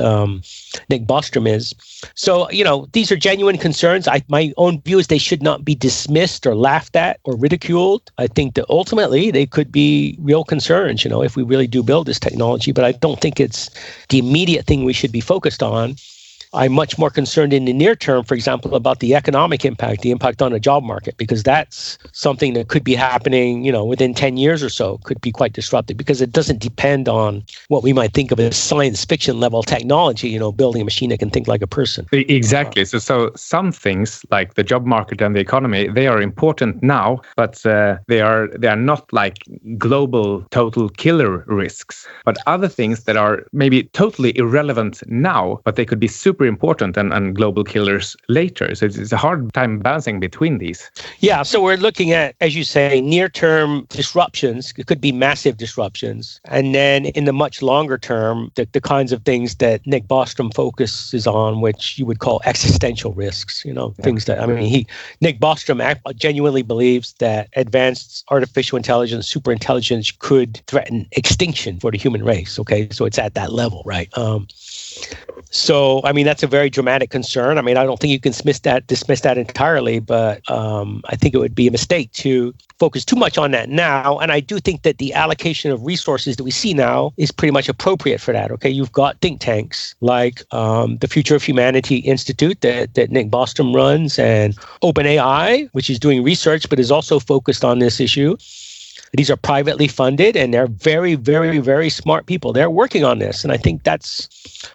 Nick Bostrom is. So, these are genuine concerns. My own view is they should not be dismissed or laughed at or ridiculed. I think that ultimately they could be real concerns, if we really do build this technology, but I don't think it's the immediate thing we should be focused on. I'm much more concerned in the near term, for example, about the economic impact, the impact on the job market, because that's something that could be happening, within 10 years or so, could be quite disruptive, because it doesn't depend on what we might think of as science fiction level technology, building a machine that can think like a person. Exactly. So some things like the job market and the economy, they are important now, but they are not like global total killer risks. But other things that are maybe totally irrelevant now, but they could be super important and global killers later. So it's a hard time balancing between these. Yeah, so we're looking at, as you say, near-term disruptions. It could be massive disruptions. And then in the much longer term, the kinds of things that Nick Bostrom focuses on, which you would call existential risks, things that, Nick Bostrom genuinely believes that advanced artificial intelligence, superintelligence could threaten extinction for the human race. Okay, so it's at that level, right? So, that's a very dramatic concern. I don't think you can dismiss that entirely, but I think it would be a mistake to focus too much on that now. And I do think that the allocation of resources that we see now is pretty much appropriate for that. Okay, you've got think tanks like the Future of Humanity Institute that Nick Bostrom runs, and OpenAI, which is doing research but is also focused on this issue. These are privately funded, and they're very, very, very smart people. They're working on this, and I think that's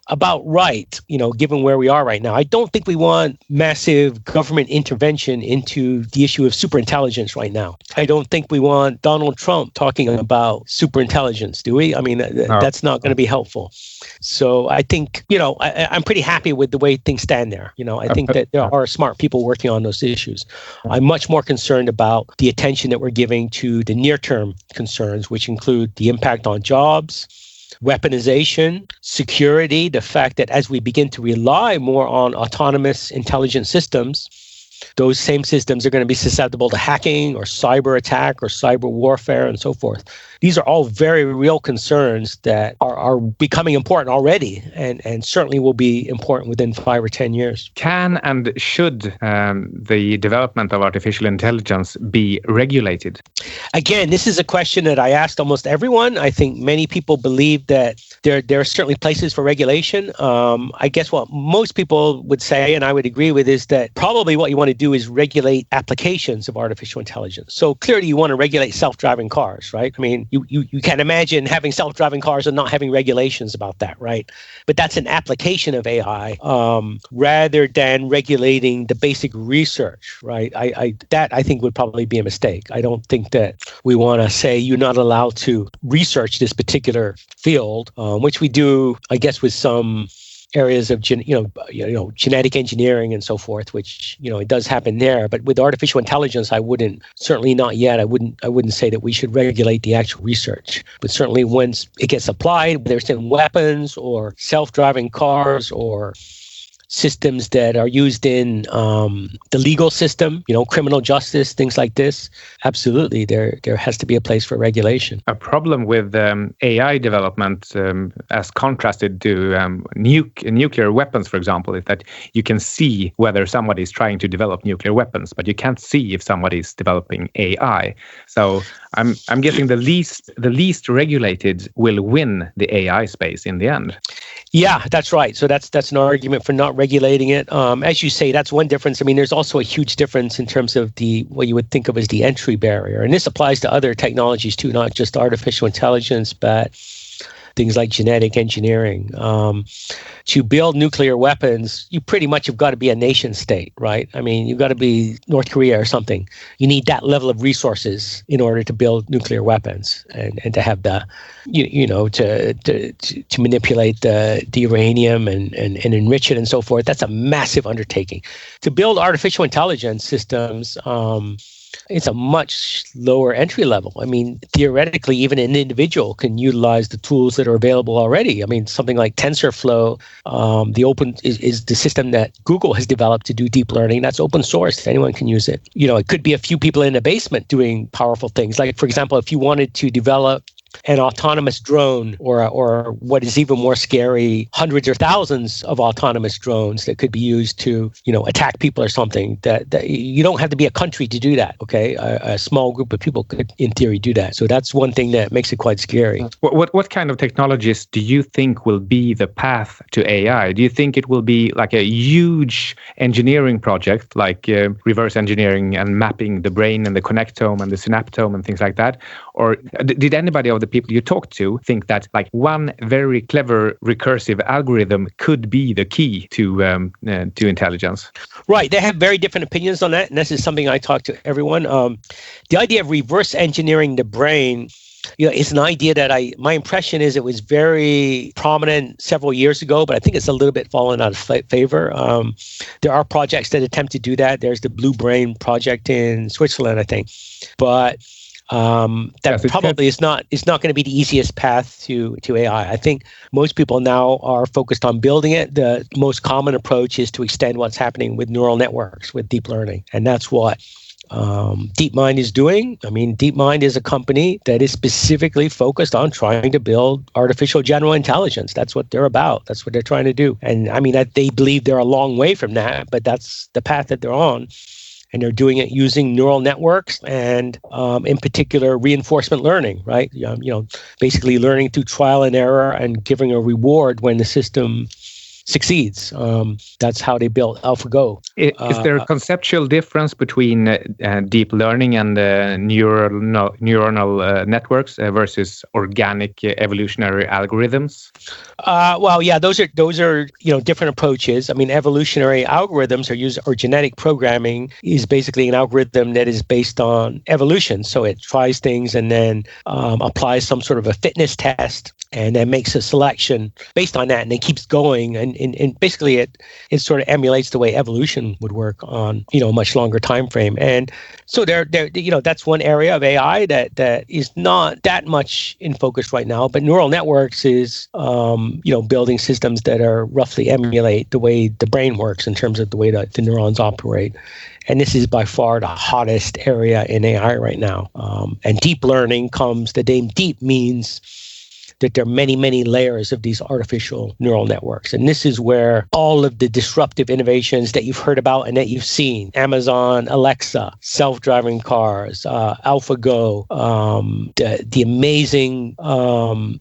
about right, given where we are right now. I don't think we want massive government intervention into the issue of superintelligence right now. I don't think we want Donald Trump talking about superintelligence, do we? That's not going to be helpful. So I think, I'm pretty happy with the way things stand there. I think that there are smart people working on those issues. I'm much more concerned about the attention that we're giving to the near-term concerns, which include the impact on jobs, weaponization, security, the fact that as we begin to rely more on autonomous intelligent systems, those same systems are going to be susceptible to hacking or cyber attack or cyber warfare and so forth. These are all very real concerns that are becoming important already and certainly will be important within 5 or 10 years. Can and should the development of artificial intelligence be regulated? Again, this is a question that I asked almost everyone. I think many people believe that there are certainly places for regulation. I guess what most people would say, and I would agree with, is that probably what you want to do is regulate applications of artificial intelligence. So clearly you want to regulate self-driving cars, right? I mean, you can't imagine having self-driving cars and not having regulations about that, right? But that's an application of AI rather than regulating the basic research, right? I think would probably be a mistake. I don't think that we want to say you're not allowed to research this particular field, which we do, I guess, with some areas of genetic engineering and so forth, which it does happen there. But with artificial intelligence, I wouldn't say that we should regulate the actual research. But certainly once it gets applied, whether it's in weapons or self-driving cars or systems that are used in the legal system, criminal justice, things like this, absolutely, there has to be a place for regulation. A problem with AI development, as contrasted to nuclear weapons, for example, is that you can see whether somebody is trying to develop nuclear weapons, but you can't see if somebody is developing AI. So I'm guessing the least regulated will win the AI space in the end. Yeah, that's right. So that's an argument for not regulating it. As you say, that's one difference. I mean, there's also a huge difference in terms of what you would think of as the entry barrier. And this applies to other technologies too, not just artificial intelligence, but things like genetic engineering. To build nuclear weapons, you pretty much have got to be a nation state, right? I mean, you've got to be North Korea or something. You need that level of resources in order to build nuclear weapons and to have the, to manipulate the uranium and enrich it and so forth. That's a massive undertaking. To build artificial intelligence systems, it's a much lower entry level. I mean, theoretically, even an individual can utilize the tools that are available already. I mean, something like TensorFlow, is the system that Google has developed to do deep learning. That's open source. Anyone can use it. It could be a few people in a basement doing powerful things. Like, for example, if you wanted to develop an autonomous drone or what is even more scary, hundreds or thousands of autonomous drones that could be used to, attack people or something, that you don't have to be a country to do that, okay? A small group of people could, in theory, do that. So that's one thing that makes it quite scary. What kind of technologies do you think will be the path to AI? Do you think it will be like a huge engineering project, like reverse engineering and mapping the brain and the connectome and the synaptome and things like that? Or did anybody of the people you talked to think that like one very clever recursive algorithm could be the key to intelligence? Right. They have very different opinions on that. And this is something I talk to everyone. The idea of reverse engineering the brain, it's an idea that my impression is it was very prominent several years ago, but I think it's a little bit fallen out of favor. There are projects that attempt to do that. There's the Blue Brain project in Switzerland, I think. But that probably is not going to be the easiest path to AI. I think most people now are focused on building it. The most common approach is to extend what's happening with neural networks, with deep learning. And that's what DeepMind is doing. I mean, DeepMind is a company that is specifically focused on trying to build artificial general intelligence. That's what they're about. That's what they're trying to do. And I mean, they believe they're a long way from that, but that's the path that they're on. And they're doing it using neural networks and, in particular, reinforcement learning, right? Basically learning through trial and error and giving a reward when the system succeeds. That's how they built AlphaGo. Is there a conceptual difference between deep learning and neuronal networks versus organic evolutionary algorithms? Well, yeah, those are different approaches. I mean, evolutionary algorithms or genetic programming is basically an algorithm that is based on evolution. So it tries things and then applies some sort of a fitness test and then makes a selection based on that, and then keeps going. And basically it sort of emulates the way evolution would work on, a much longer time frame. And so that's one area of AI that is not that much in focus right now. But neural networks is, building systems that are roughly emulate the way the brain works in terms of the way that the neurons operate. And this is by far the hottest area in AI right now. And deep learning the name deep means that there are many, many layers of these artificial neural networks. And this is where all of the disruptive innovations that you've heard about and that you've seen, Amazon, Alexa, self-driving cars, AlphaGo, the amazing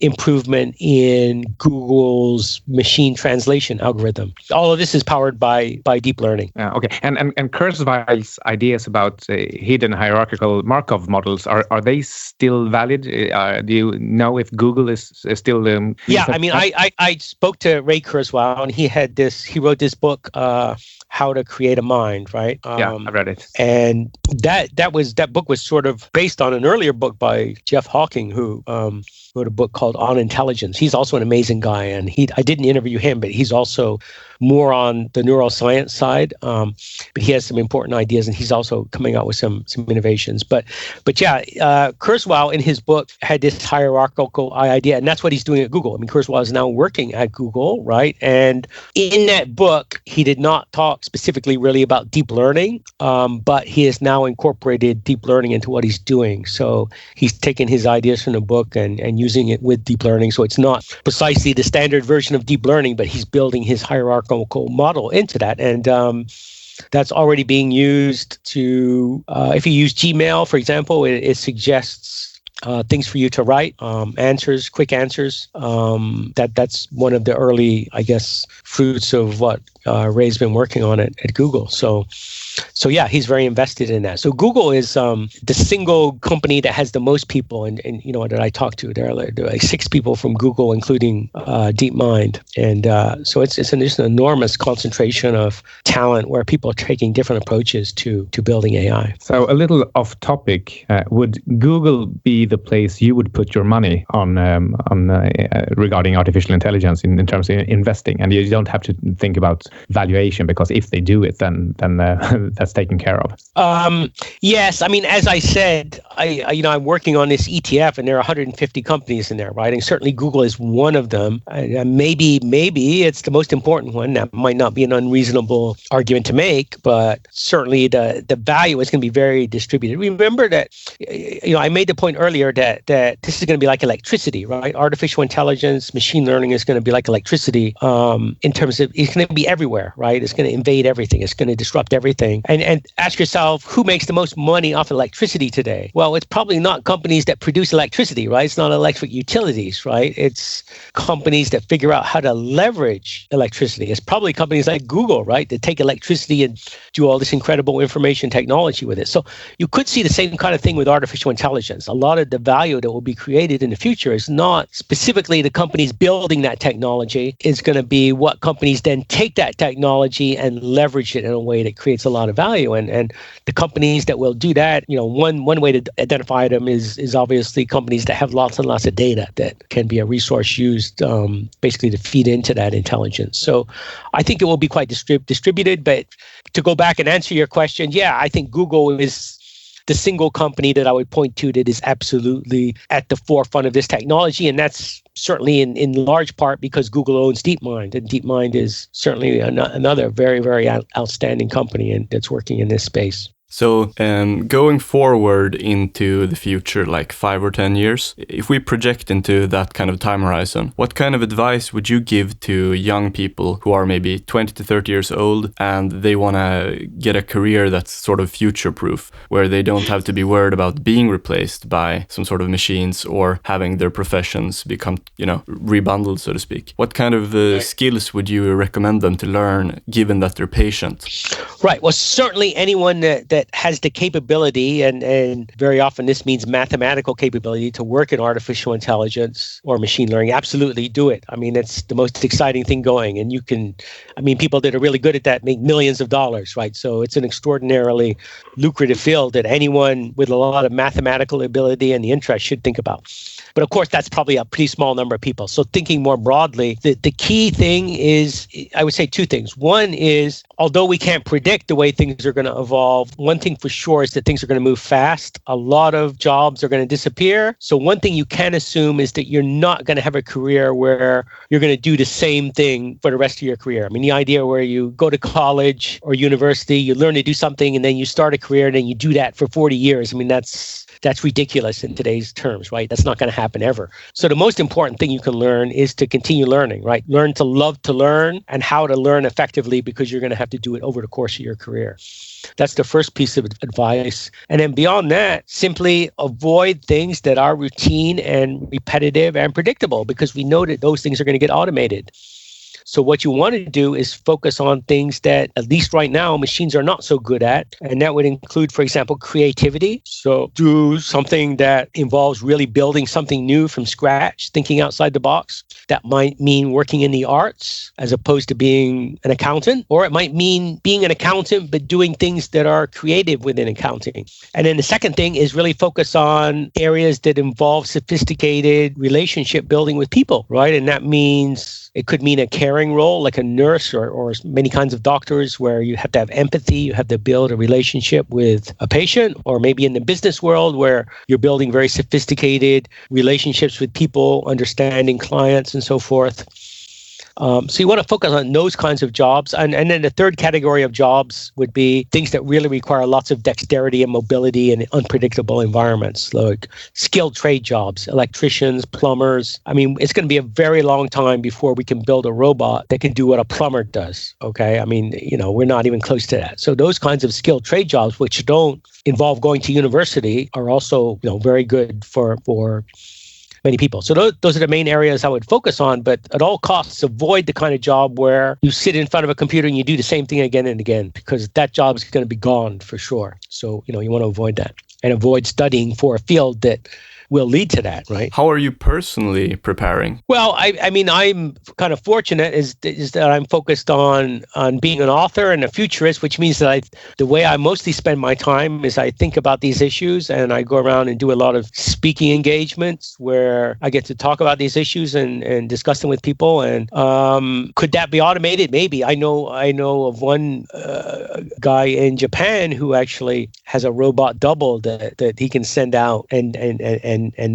improvement in Google's machine translation algorithm. All of this is powered by deep learning. Okay. And Kurzweil's ideas about hidden hierarchical Markov models, are they still valid? Do you know if Google is still... I spoke to Ray Kurzweil, and he wrote this book, How to Create a Mind, right? I read it. And that book was sort of based on an earlier book by Jeff Hawking, who wrote a book called On Intelligence. He's also an amazing guy, and I didn't interview him, but he's also more on the neuroscience side. But he has some important ideas, and he's also coming out with some innovations. But Kurzweil in his book had this hierarchical idea, and that's what he's doing at Google. I mean, Kurzweil is now working at Google, right? And in that book, he did not talk specifically really about deep learning, but he has now incorporated deep learning into what he's doing. So he's taken his ideas from the book and using it with deep learning. So it's not precisely the standard version of deep learning, but he's building his hierarchical model into that. And that's already being used to, if you use Gmail, for example, it suggests things for you to write, answers, quick answers. That's one of the early, I guess, fruits of what Ray's been working on at Google. So yeah, he's very invested in that. So Google is the single company that has the most people, and that I talked to. There are like 6 people from Google, including DeepMind, and so it's an enormous concentration of talent where people are taking different approaches to building AI. So a little off topic, would Google be the place you would put your money on regarding artificial intelligence in terms of investing? And you don't have to think about valuation, because if they do it, then that's taken care of. Yes, I mean, as I said, I'm working on this ETF, and there are 150 companies in there, right? And certainly Google is one of them. Maybe it's the most important one. That might not be an unreasonable argument to make, but certainly the value is going to be very distributed. Remember that, I made the point earlier that this is going to be like electricity, right? Artificial intelligence, machine learning is going to be like electricity in terms of it's going to be everywhere, right? It's going to invade everything. It's going to disrupt everything. And ask yourself, who makes the most money off electricity today? Well, it's probably not companies that produce electricity, right? It's not electric utilities, right? It's companies that figure out how to leverage electricity. It's probably companies like Google, right, that take electricity and do all this incredible information technology with it. So you could see the same kind of thing with artificial intelligence. A lot of the value that will be created in the future is not specifically the companies building that technology. It's going to be what companies then take that technology and leverage it in a way that creates a lot of value. And the companies that will do that, one way to identify them is obviously companies that have lots and lots of data that can be a resource used basically to feed into that intelligence. So I think it will be quite distributed. But to go back and answer your question, yeah, I think Google is the single company that I would point to that is absolutely at the forefront of this technology. And that's certainly in large part because Google owns DeepMind. And DeepMind is certainly another very, very outstanding company that's working in this space. So going forward into the future, like 5 or 10 years, if we project into that kind of time horizon, what kind of advice would you give to young people who are maybe 20 to 30 years old and they want to get a career that's sort of future-proof, where they don't have to be worried about being replaced by some sort of machines or having their professions become, rebundled, so to speak? What kind of skills would you recommend them to learn, given that they're patient? Right. Well, certainly anyone that has the capability, and very often this means mathematical capability, to work in artificial intelligence or machine learning, absolutely do it. I mean, it's the most exciting thing going. And people that are really good at that make millions of dollars, right? So it's an extraordinarily lucrative field that anyone with a lot of mathematical ability and the interest should think about. But of course, that's probably a pretty small number of people. So thinking more broadly, the key thing is, I would say 2 things. One is although we can't predict the way things are going to evolve, one thing for sure is that things are going to move fast. A lot of jobs are going to disappear. So one thing you can assume is that you're not going to have a career where you're going to do the same thing for the rest of your career. I mean, the idea where you go to college or university, you learn to do something, and then you start a career, and then you do that for 40 years. I mean, that's ridiculous in today's terms, right? That's not going to happen ever. So the most important thing you can learn is to continue learning, right? Learn to love to learn and how to learn effectively, because you're going to have to do it over the course of your career. That's the first piece of advice. And then beyond that, simply avoid things that are routine and repetitive and predictable, because we know that those things are going to get automated. So what you want to do is focus on things that, at least right now, machines are not so good at. And that would include, for example, creativity. So do something that involves really building something new from scratch, thinking outside the box. That might mean working in the arts as opposed to being an accountant, or it might mean being an accountant but doing things that are creative within accounting. And then the second thing is really focus on areas that involve sophisticated relationship building with people, right? And that means it could mean a caring role like a nurse or many kinds of doctors, where you have to have empathy, you have to build a relationship with a patient, or maybe in the business world where you're building very sophisticated relationships with people, understanding clients and so forth. So you want to focus on those kinds of jobs. And then the third category of jobs would be things that really require lots of dexterity and mobility in unpredictable environments, like skilled trade jobs, electricians, plumbers. I mean, it's going to be a very long time before we can build a robot that can do what a plumber does. Okay. I mean, we're not even close to that. So those kinds of skilled trade jobs, which don't involve going to university, are also, very good for many people. So those are the main areas I would focus on, but at all costs, avoid the kind of job where you sit in front of a computer and you do the same thing again and again, because that job is going to be gone for sure. So, you want to avoid that and avoid studying for a field that will lead to that, right? How are you personally preparing? Well, I mean, I'm kind of fortunate is that I'm focused on being an author and a futurist, which means that the way I mostly spend my time is I think about these issues, and I go around and do a lot of speaking engagements where I get to talk about these issues and discuss them with people. And could that be automated? Maybe. I know of one guy in Japan who actually has a robot double that he can send out, and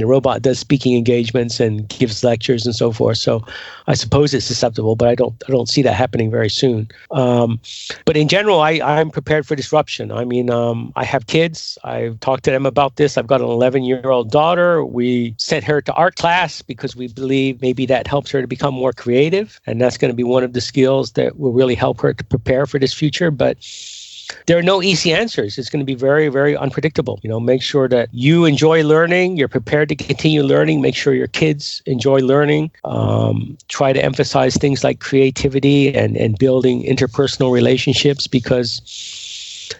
the robot does speaking engagements and gives lectures and so forth. So I suppose it's susceptible, but I don't see that happening very soon. But in general, I'm prepared for disruption. I mean, I have kids. I've talked to them about this. I've got an 11-year-old daughter. We sent her to art class because we believe maybe that helps her to become more creative. And that's going to be one of the skills that will really help her to prepare for this future. But there are no easy answers. It's going to be very, very unpredictable. Make sure that you enjoy learning. You're prepared to continue learning. Make sure your kids enjoy learning. Try to emphasize things like creativity and building interpersonal relationships, because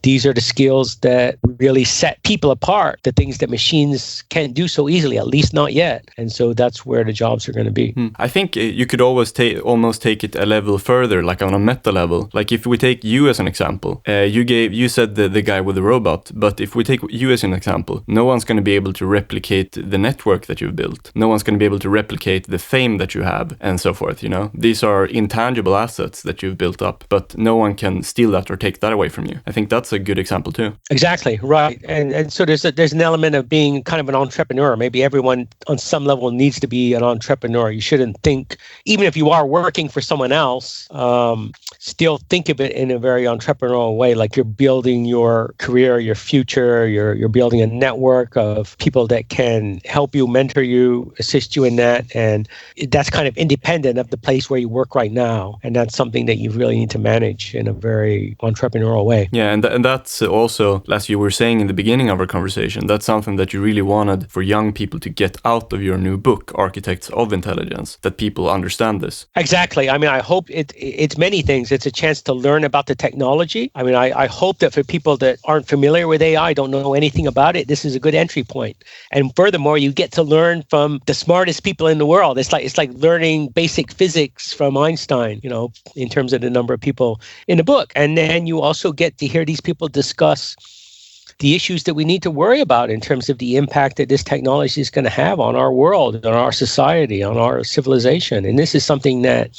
these are the skills that really set people apart, the things that machines can't do so easily, at least not yet. And so that's where the jobs are going to be. I think you could always almost take it a level further, like on a meta level. Like if we take you as an example, you said the guy with the robot, but if we take you as an example, no one's going to be able to replicate the network that you've built. No one's going to be able to replicate the fame that you have and so forth, These are intangible assets that you've built up, but no one can steal that or take that away from you. I think that's a good example too. Exactly, right. And so there's an element of being kind of an entrepreneur. Maybe everyone on some level needs to be an entrepreneur. You shouldn't think, even if you are working for someone else, still think of it in a very entrepreneurial way, like you're building your career, your future, you're building a network of people that can help you, mentor you, assist you in that. And that's kind of independent of the place where you work right now. And that's something that you really need to manage in a very entrepreneurial way. Yeah, and that's also, as you were saying in the beginning of our conversation, that's something that you really wanted for young people to get out of your new book, Architects of Intelligence, that people understand this. Exactly. I mean, I hope it's many things. It's a chance to learn about the technology. I mean, I hope that for people that aren't familiar with AI, don't know anything about it, this is a good entry point. And furthermore, you get to learn from the smartest people in the world. It's like learning basic physics from Einstein, in terms of the number of people in the book. And then you also get to hear these people discuss the issues that we need to worry about in terms of the impact that this technology is going to have on our world, on our society, on our civilization. And this is something that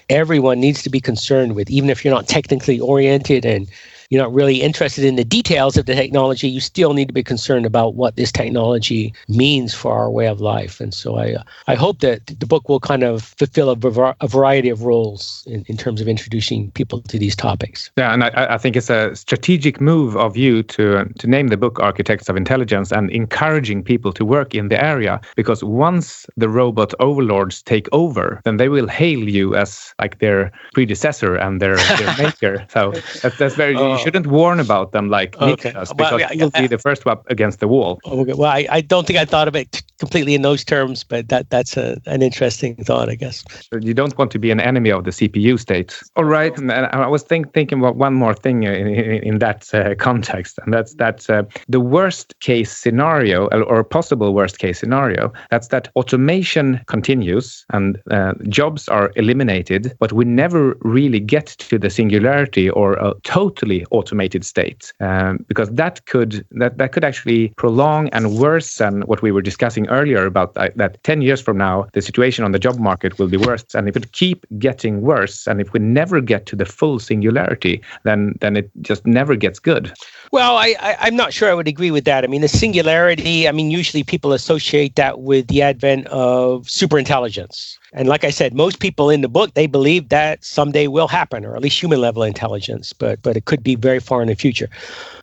everyone needs to be concerned with, even if you're not technically oriented and you're not really interested in the details of the technology, you still need to be concerned about what this technology means for our way of life. And so I hope that the book will kind of fulfill a variety of roles in terms of introducing people to these topics. Yeah, and I think it's a strategic move of you to name the book Architects of Intelligence and encouraging people to work in the area, because once the robot overlords take over, then they will hail you as like their predecessor and their maker. So that's very... You shouldn't warn about them like Nick does, because you'll be the first one against the wall. Okay. Well, I don't think I thought of it completely in those terms, but that's an interesting thought, I guess. You don't want to be an enemy of the CPU state. All right. And I was thinking about one more thing in that context, and that's the worst case scenario, or possible worst case scenario, that's that automation continues and jobs are eliminated, but we never really get to the singularity or a totally automated state, because that could actually prolong and worsen what we were discussing earlier about that 10 years from now the situation on the job market will be worse, and if it keep getting worse, and if we never get to the full singularity, then it just never gets good. Well, I'm not sure I would agree with that. I mean, the singularity, usually people associate that with the advent of superintelligence. And like I said, most people in the book, they believe that someday will happen, or at least human level intelligence, but it could be very far in the future.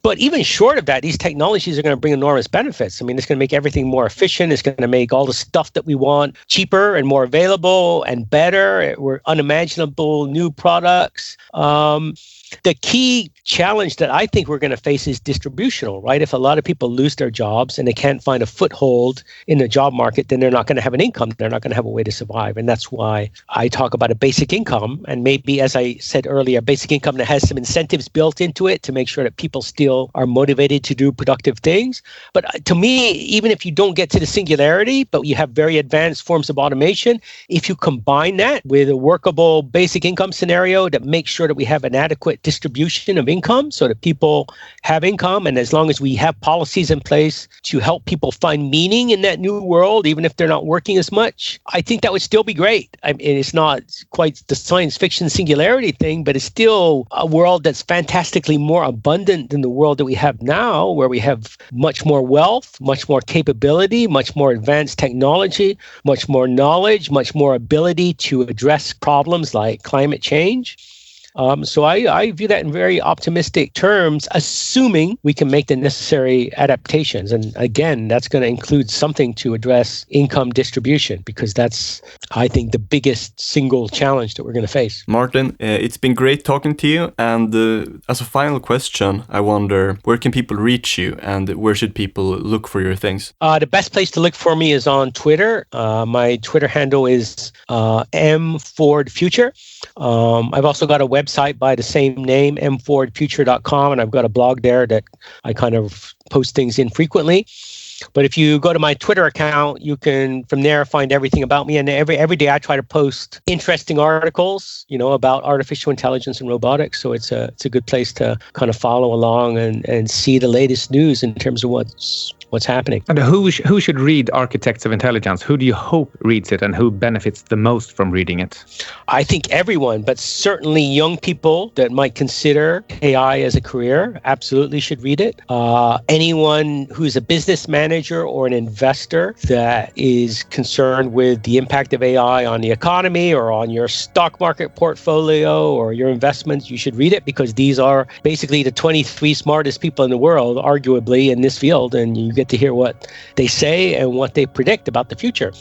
But even short of that, these technologies are going to bring enormous benefits. I mean, it's going to make everything more efficient. It's going to make all the stuff that we want cheaper and more available and better. We're unimaginable new products. The key challenge that I think we're going to face is distributional, right? If a lot of people lose their jobs and they can't find a foothold in the job market, then they're not going to have an income. They're not going to have a way to survive. And that's why I talk about a basic income, and maybe, as I said earlier, a basic income that has some incentives built into it to make sure that people still are motivated to do productive things. But to me, even if you don't get to the singularity, but you have very advanced forms of automation, if you combine that with a workable basic income scenario that makes sure that we have an adequate distribution of income so that people have income, and as long as we have policies in place to help people find meaning in that new world, even if they're not working as much, I think that would still be great. I mean, it's not quite the science fiction singularity thing, but it's still a world that's fantastically more abundant than the world that we have now, where we have much more wealth, much more capability, much more advanced technology, much more knowledge, much more ability to address problems like climate change. So I view that in very optimistic terms, assuming we can make the necessary adaptations. And again, that's going to include something to address income distribution, because that's, I think, the biggest single challenge that we're going to face. Martin, it's been great talking to you. And as a final question, I wonder, where can people reach you, and where should people look for your things? The best place to look for me is on Twitter. My Twitter handle is mfordfuture. I've also got a website by the same name, mfordfuture.com, and I've got a blog there that I kind of post things in frequently. But if you go to my Twitter account, you can from there find everything about me. And every day I try to post interesting articles, about artificial intelligence and robotics. So it's a good place to kind of follow along and see the latest news in terms of what's happening. And who should read Architects of Intelligence? Who do you hope reads it, and who benefits the most from reading it? I think everyone, but certainly young people that might consider AI as a career absolutely should read it. Anyone who's a business manager or an investor that is concerned with the impact of AI on the economy or on your stock market portfolio or your investments, you should read it, because these are basically the 23 smartest people in the world, arguably, in this field, and you get to hear what they say and what they predict about the future.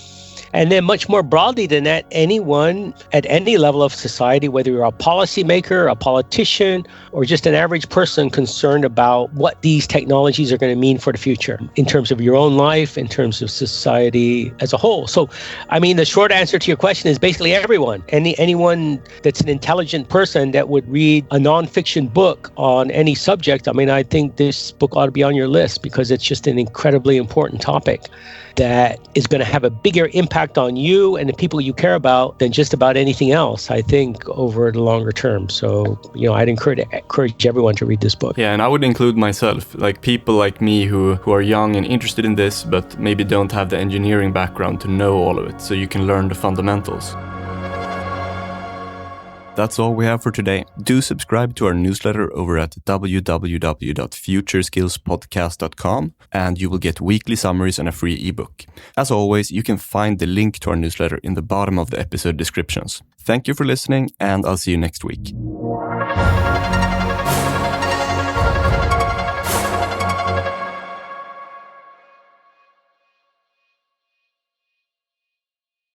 And then much more broadly than that, anyone at any level of society, whether you're a policymaker, a politician, or just an average person concerned about what these technologies are going to mean for the future in terms of your own life, in terms of society as a whole. So, the short answer to your question is basically everyone. Anyone that's an intelligent person that would read a nonfiction book on any subject, I think this book ought to be on your list, because it's just an incredibly important topic that is going to have a bigger impact on you and the people you care about than just about anything else, I think, over the longer term. So, I'd encourage everyone to read this book. Yeah, and I would include myself, like people like me who are young and interested in this, but maybe don't have the engineering background to know all of it, so you can learn the fundamentals. That's all we have for today. Do subscribe to our newsletter over at www.futureskillspodcast.com, and you will get weekly summaries and a free ebook. As always, you can find the link to our newsletter in the bottom of the episode descriptions. Thank you for listening, and I'll see you next week.